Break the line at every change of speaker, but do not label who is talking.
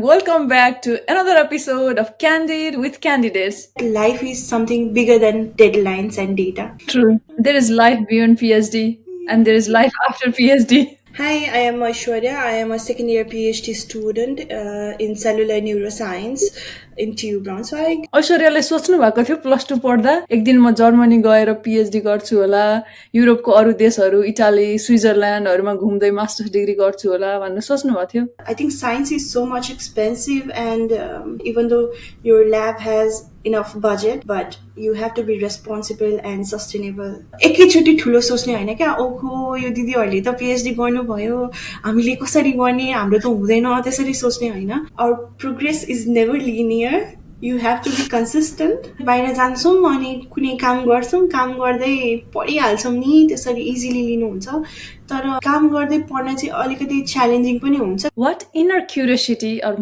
welcome back to another episode of Candid with Candidates.
Life is something bigger than deadlines and data.
True. There is life beyond PhD, and there is life after PhD.
Hi, I am Aishwarya. I am a second year PhD student in cellular neuroscience in TU Braunschweig.
ऐश्वर्याले सोच्नु भएको थियो plus two पढ्दा एक दिन म Germany गएर PhD गर्छु होला, युरोपको अरू देशहरू इटाली स्विजरल्यान्डहरूमा घुम्दै मास्टर्स डिग्री गर्छु होला भनेर सोच्नु भएको थियो.
I think science is so much expensive, and even though your lab has enough budget, but you have to be responsible and sustainable. एकैचोटि ठुलो सोच्ने होइन क्या. ओहो यो दिदीहरूले त पिएचडी गर्नुभयो, हामीले कसरी गर्ने, हाम्रो त हुँदैन, त्यसरी सोच्ने होइन. Our progress is never linear. You have to be consistent. बाहिर जान्छौँ अनि कुनै काम गर्छौँ, काम गर्दै पढिहाल्छौँ नि, त्यसरी इजिली लिनुहुन्छ. तर काम गर्दै पढ्न चाहिँ अलिकति च्यालेन्जिङ पनि हुन्छ.
What inner curiosity or